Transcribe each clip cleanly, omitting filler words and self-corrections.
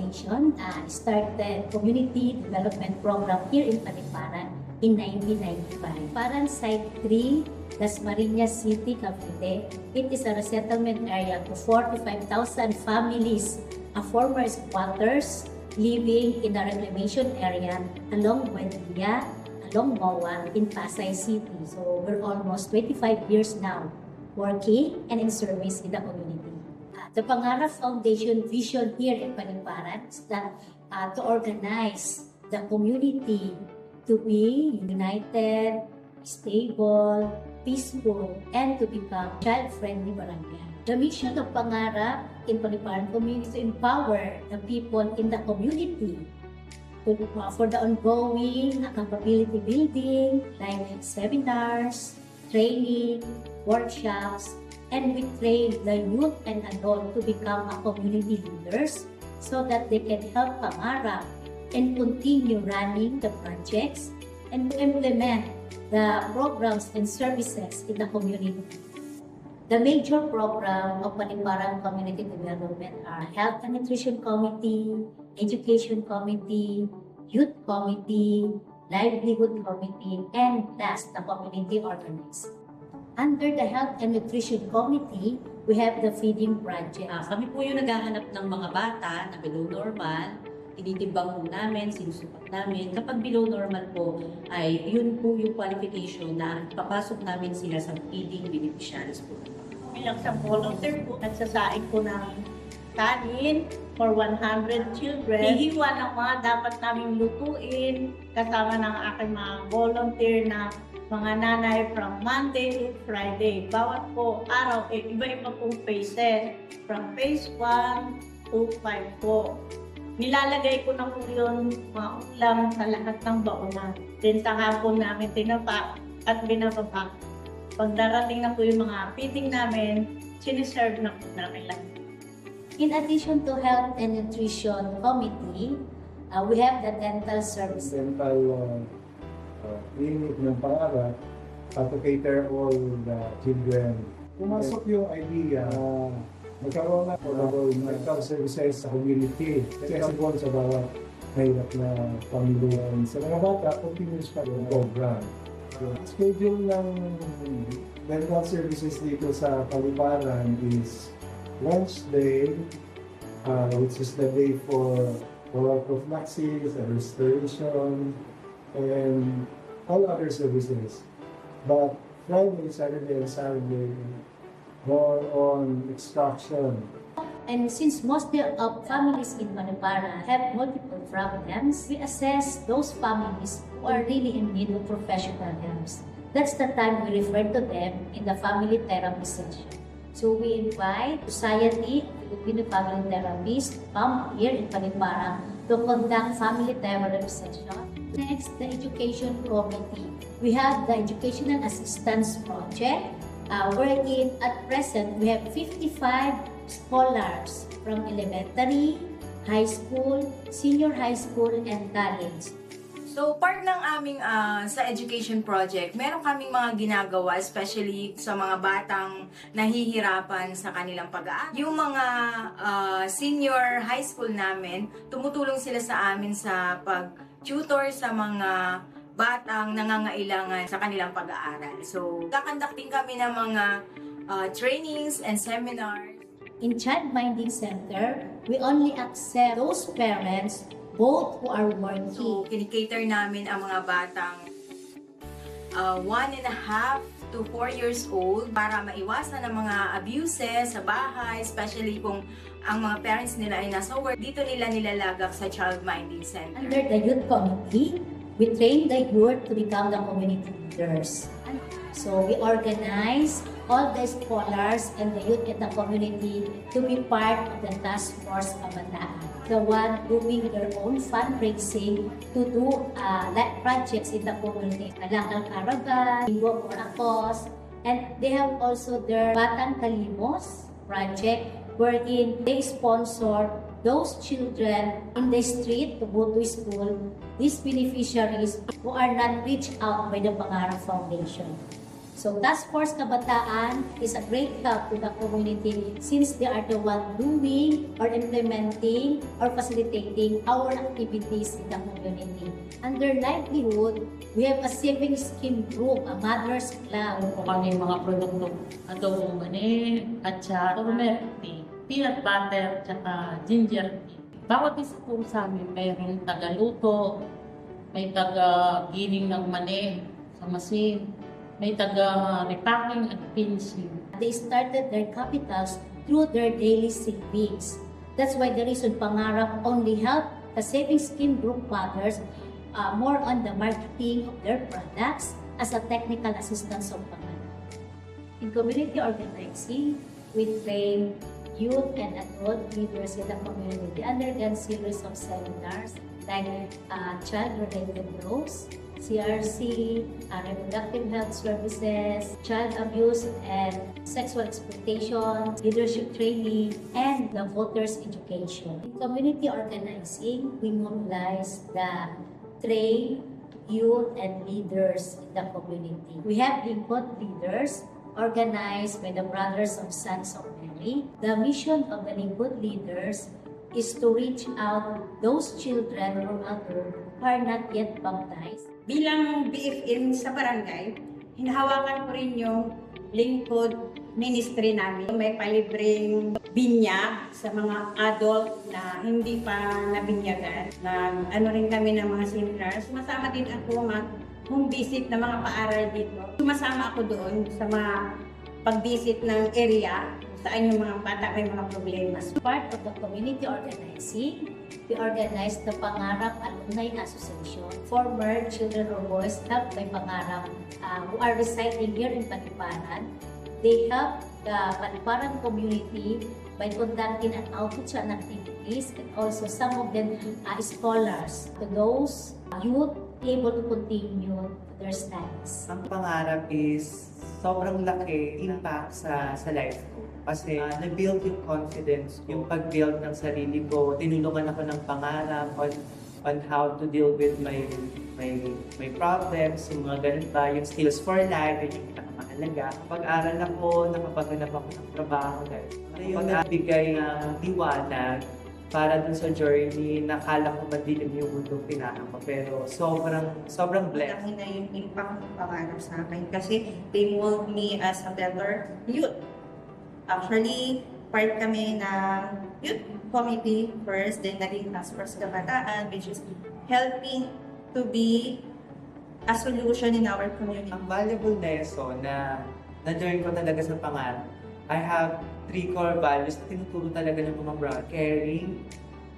Foundation started community development program here in Paliparan in 1995. Paran Site 3, Dasmariñas City, Cavite. It is a resettlement area to 45,000 families, former squatters living in the reclamation area along Buendia, along Moa in Pasay City. So we're almost 25 years now working and in service in the community. The Pangarap Foundation vision here in Paliparan is that to organize the community to be united, stable, peaceful, and to become child-friendly barangay. The mission of Pangarap in Paliparan community is to empower the people in the community for the ongoing capability building, like seminars, training, workshops, and we train the youth and adult to become community leaders so that they can help Pangarap and continue running the projects and to implement the programs and services in the community. The major program of Paliparan Community Development are Health and Nutrition Committee, Education Committee, Youth Committee, Livelihood Committee, and last, the Community Organizing. Under the Health and Nutrition Committee, we have the Feeding Project. Kami po yung naghahanap ng mga bata na below normal, tinitimbang po namin, sinusupat namin. Kapag below normal po, ay yun po yung qualification na papasok namin sila sa feeding beneficiaries po. Bilang sa volunteer po, nagsasaing po ng kanin for 100 children. Hihiwa ng mga dapat naming lutuin kasama ng aking mga volunteer na mga nanay from Monday to Friday. Bawat po araw, iba-iba pong phases. From phase 1 to 5 po. Nilalagay ko na po yun mga ulam sa lahat ng baonan. Then sa hapon namin tinapa at binababa. Pag darating na po yung mga feeding namin, siniserve na po namin lang. In addition to Health and Nutrition Committee, we have the dental services. Dental clinic ng Pangarap to cater all the children. Pumasok yung idea na magkaroon na affordable medical services sa community. Accessible sa bawat mahirap na pamilya. Sa mga bata, continuous pa yung program. Schedule ng dental services dito sa Paliparan is lunch day, which is the day for oral prophylaxis and restoration, and all other services. But Friday, Saturday, and Saturday, more on extraction. And since most of families in Paliparan have multiple problems, we assess those families who are really in need of professional help. That's the time we refer to them in the family therapy session. So we invite Society of Filipino Family Therapists to come here in Paliparan to conduct family therapy session. Next, the Education Committee. We have the Educational Assistance Project, wherein at present we have 55 scholars from elementary, high school, senior high school, and college. So, part ng aming sa education project, meron kaming mga ginagawa, especially sa mga batang nahihirapan sa kanilang pag-aaral. Yung mga senior high school namin, tumutulong sila sa amin sa pag-tutor sa mga batang nangangailangan sa kanilang pag-aaral. So, kakandakting kami ng mga trainings and seminars. In Child Minding Center, we only accept those parents both who are working. So, kinikater namin ang mga batang 1.5 to 4 years old para maiwasan ang mga abuses sa bahay, especially kung ang mga parents nila ay nasa work. Dito nila nilalagak sa Child Minding Center. Under the Youth Committee, we train the youth to become the community leaders. So we organize all the scholars and the youth in the community to be part of the task force Kabataan. The one doing their own fundraising to do projects in the community. Alakal Caravan, Linggo for Akos, and they have also their Batang Kalimos project wherein they sponsor those children in the street to go to school, these beneficiaries who are not reached out by the Pangarap Foundation. So Task Force Kabataan is a great help to the community since they are the one doing or implementing or facilitating our activities in the community. Under livelihood, we have a saving scheme group, a mother's club. Kung ano yung mga produkto, adobong mani, atsara, turmeric tea, peanut butter, tsaka ginger tea. Bawat isa po sa amin, mayroong tagaluto, may taga-giling ng mani sa machine, may taga-repacking at finishing. They started their capitals through their daily savings. That's why the reason Pangarap only help the saving scheme group mothers more on the marketing of their products as a technical assistance of Pangarap. In community organizing, we train youth and adult leaders in the community. They undergone series of seminars like child-related laws, CRC, reproductive health services, child abuse and sexual exploitation, leadership training, and the voters education. In community organizing, we mobilize the trained youth and leaders in the community. We have Lingkod leaders organized by the Brothers of Sons of Mary. The mission of the Lingkod leaders is to reach out those children or adults who are not yet baptized. Bilang BFM sa barangay, hinahawakan ko rin yung lingkod ministry namin. May palibreng binyag sa mga adult na hindi pa nabinyagan. Ano rin kami ng mga seminars. Sumasama din ako home visit ng mga paaral dito. Sumasama ako doon sa mga pag-visit ng area saan yung mga bata may mga problema. Part of the community organizing, we organized the Pangarap Alumni Association. Former children or boys helped by Pangarap who are residing here in Paliparan. They help the Paliparan community by conducting an outreach and activities, and also some of them scholars to those youth able to continue their studies. Ang Pangarap is sobrang laki impact sa life ko. Kasi na-build yung confidence, yung pag-build ng sarili ko. Tinulungan ako ng Pangarap on how to deal with my problems, yung mga ganun ba, yung skills for life, yung pinakamahalaga. Pag-aral ako, nakapaghanap ako ng trabaho. Yung nagbigay ng liwanag para dun sa journey, nakala ko madilim yung mundo pinaka ko. Pero sobrang blessed. Malaki na yung impact ng Pangarap sa akin kasi they mold me as a better youth. Actually, part kami ng youth committee first, then naging Task Force Kabataan, which is helping to be a solution in our community. Ang valuable lesson na na-learn ko talaga sa Pangarap, I have 3 core values na tinuturo talaga ng mga brother. Caring,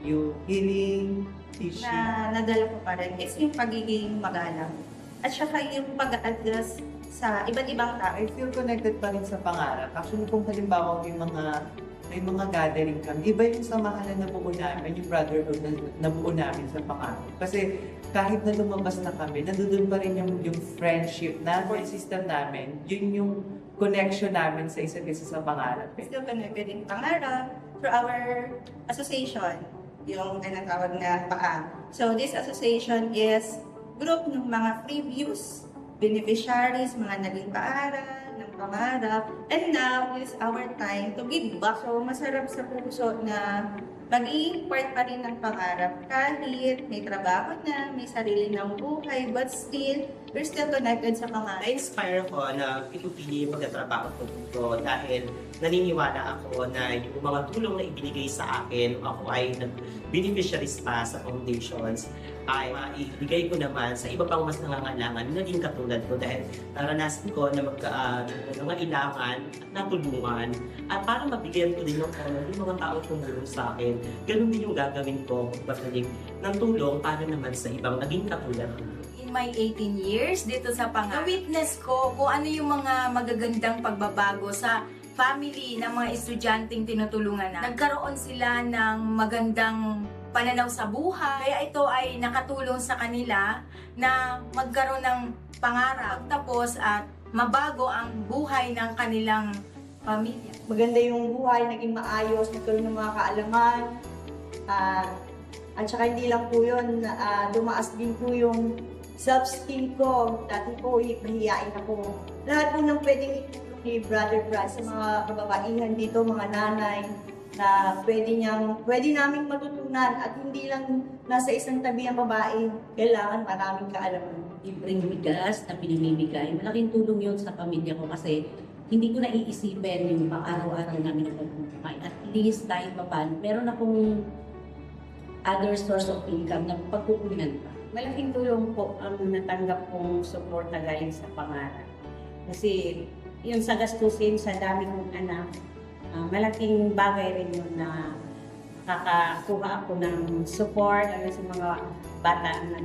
yung healing, teaching. Na nadala ko pa rin is yung pagiging magalang. At saka yung pag-address sa iba't ibang tao. I feel connected pa rin sa Pangarap. Actually, kung halimbawa may mga gathering kami, iba yung samahan na nabuo namin, yung brotherhood na nabuo namin sa Pangarap. Kasi kahit na lumabas na kami, nandun pa rin yung friendship na support system namin, yun yung connection namin sa isa't isa sa Pangarap. Still connected in Pangarap through our association, yung tinatawag na PAA. So this association is group ng mga previous beneficiaries, mga naging paaral, ng Pangarap, and now is our time to give back. So masarap sa puso na maging part pa rin ng Pangarap kahit may trabaho na, may sarili ng buhay, but still, we're still connected sa Pangarap. Na-inspire ko na pinupili magtatrabaho ko dito dahil naniniwala ako na yung mga tulong na ibinigay sa akin, ako ay beneficiaries pa sa foundations, ay maibigay ko naman sa iba pang mas nangangailangan na din katulad ko dahil naranasan ko na nangailangan at natulungan at para mabigyan ko din ng yung mga tao tumulong sa akin. Ganun din yung gagawin ko pagbalik ng tulong para naman sa ibang naging katulad ko. In my 18 years dito sa Pangarap, na-witness ko kung ano yung mga magagandang pagbabago sa family ng mga estudyanteng tinutulungan na. Nagkaroon sila ng magandang pananaw sa buhay. Kaya ito ay nakatulong sa kanila na magkaroon ng pangarap tapos at mabago ang buhay ng kanilang pamilya. Maganda yung buhay, naging maayos, nagkaroon ng mga kaalaman. At saka hindi lang po yun, dumaas din po yung self-esteem ko. Dati po, mahihain ako. Lahat po ng pwedeng itulong ni Brother Brad sa mga kababaihan dito, mga nanay, na pwede naming matutunan at hindi lang nasa isang tabi ang babae, kailangan maraming kaalaman. Libreng bigas na pinamimigay, malaking tulong yun sa pamilya ko kasi hindi ko naiisipin yung pang-araw-araw namin na pagbubuhay. At least kahit pa paano, meron akong other source of income na pagkukunan pa. Malaking tulong po ang natanggap kong suporta galing sa pangarap. Kasi yung sa gastusin sa dami kong anak, malaking bagay rin yun na nakakakuha ako ng support sa mga bata na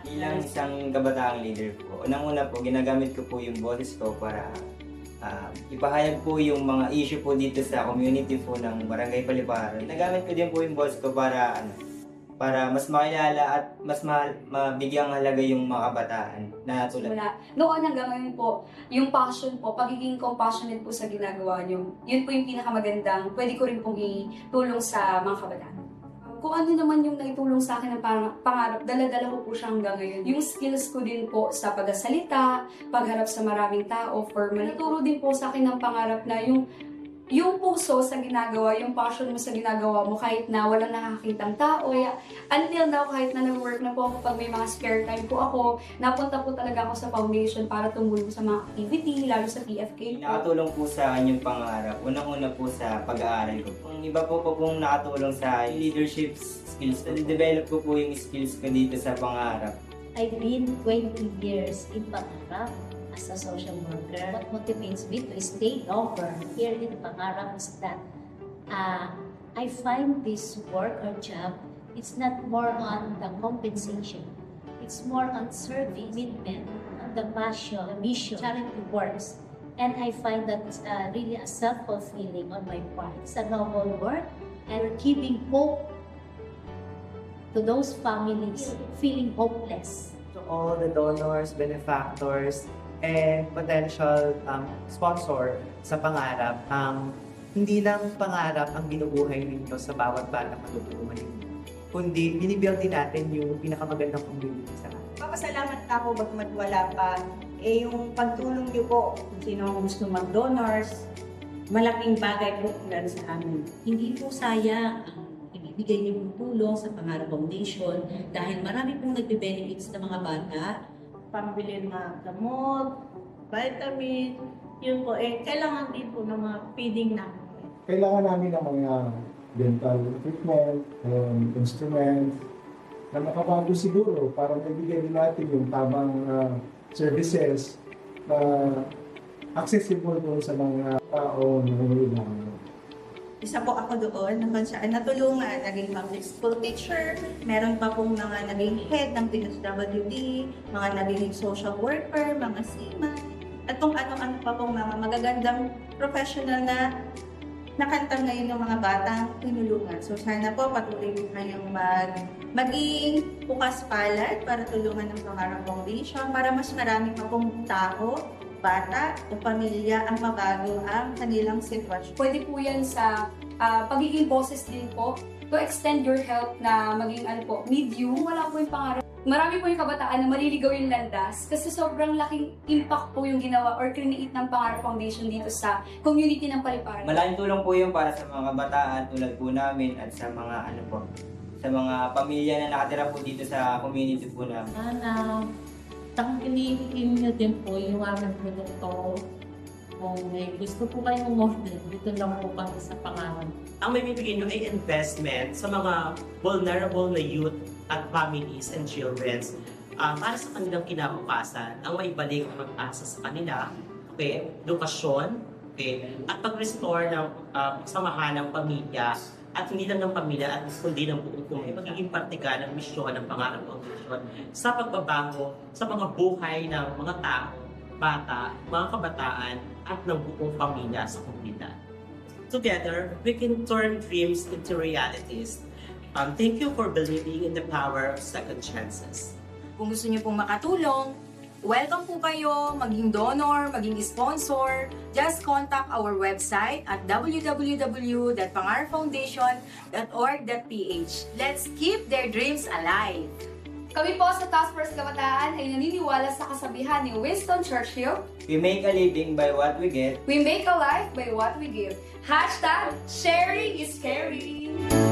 Bilang isang kabataang leader po, unang-una po, ginagamit ko po yung boses ko para ipahayag po yung mga issue po dito sa community po ng Barangay Paliparan. Ginagamit ko din po yung boses ko para mas makilala at mas mabigyang halaga yung mga kabataan na tulad. Noon hanggang ngayon po, yung passion po, pagiging compassionate po sa ginagawa nyo, yun po yung pinakamagandang pwede ko rin pong itulong sa mga kabataan. Kung ano naman yung naitulong sa akin ng pangarap, dala-dala ko po siya hanggang ngayon. Yung skills ko din po sa pagsasalita, pagharap sa maraming tao, formal. Naturo din po sa akin ng pangarap na yung puso sa ginagawa, yung passion mo sa ginagawa mo kahit na walang nakakitang tao. Until now, kahit na nag-work na po ako pag may mga spare time po ako, napunta po talaga ako sa foundation para tumulong sa mga activity, lalo sa PFK po. Nakatulong po sa akin yung pangarap. Unang-una po sa pag-aaral ko. Yung iba po pong nakatulong sa leadership skills. Na-develop ko po yung skills ko dito sa pangarap. I've been 20 years in Pangarap as a social worker. What motivates me to stay longer here in Pangarap is that I find this work or job, it's not more on the compensation. It's more on service, commitment, on the passion, the mission, charity works. And I find that it's really a self-fulfilling on my part. It's a noble work and giving hope to those families feeling hopeless. To all the donors, benefactors, and potential sponsor sa pangarap, hindi lang pangarap ang binubuhay ninyo sa bawat bata matutulungan ninyo, kundi binibuild din natin yung pinakamagandang community sa atin. Papasalamat ako bagmat wala pa. Yung pagtulong niyo po, kung sino ang gusto mag-donors, malaking bagay po yan sa amin. Hindi po sayang ang ibibigay niyo pong tulong sa Pangarap Foundation dahil marami pong nagbe-benefits ng mga bata. Pambili ng gamot, vitamin, yun po, kailangan din po ng mga feeding namin. Kailangan namin ng mga dental equipment, instruments, na makabago siguro para maibigay din natin yung tamang services na accessible doon sa mga tao na nangangailangan. Isa po ako doon na kung saan natulungan, naging public school teacher, meron pa pong mga naging head ng PSWD, mga naging social worker, mga seaman, at kung ano-ano pa pong mga magagandang professional na nakanta ngayon ng mga batang tinulungan. So sana po patuloy po kayong maging bukas palad para tulungan ng Pangarap Foundation para mas marami pa pong tao, bata o pamilya ang mabago ang kanilang sitwasyon. Pwede po yan sa pagiging boses din po to extend your help na maging medium. Wala po yung pangarap. Marami po yung kabataan na maliligaw yung landas kasi sobrang laking impact po yung ginawa or create ng Pangarap Foundation dito sa community ng Paliparan. Malaking tulong po yung para sa mga kabataan tulad po namin at sa mga sa mga pamilya na nakatira po dito sa community po namin. Sana tangkilikin nyo din po yung aming produkto. Kung may gusto po kayong model, dito lang po kami sa Pangarap. Ang may bibigyan nyo ay investment sa mga vulnerable na youth at families and children para sa kanilang kinabukasan, ang maibalik ang pag-asa sa kanila, okay, edukasyon, okay, at pag-restore ng samahan ng pamilya at hindi lang ng pamilya at kundi ng buong community. Magiging parte ka ng misyon ng Pangarap Foundation sa pagbabago sa mga buhay ng mga tao, bata, mga kabataan at ng buong pamilya sa komunidad. Together, we can turn dreams into realities. Thank you for believing in the power of second chances. Kung gusto niyo pong makatulong, welcome po kayo, maging donor, maging sponsor. Just contact our website at www.pangarapfoundation.org.ph. Let's keep their dreams alive! Kami po sa Task Force Kabataan ay naniniwala sa kasabihan ni Winston Churchill, We make a living by what we get. we make a life by what we give. Hashtag, sharing is caring!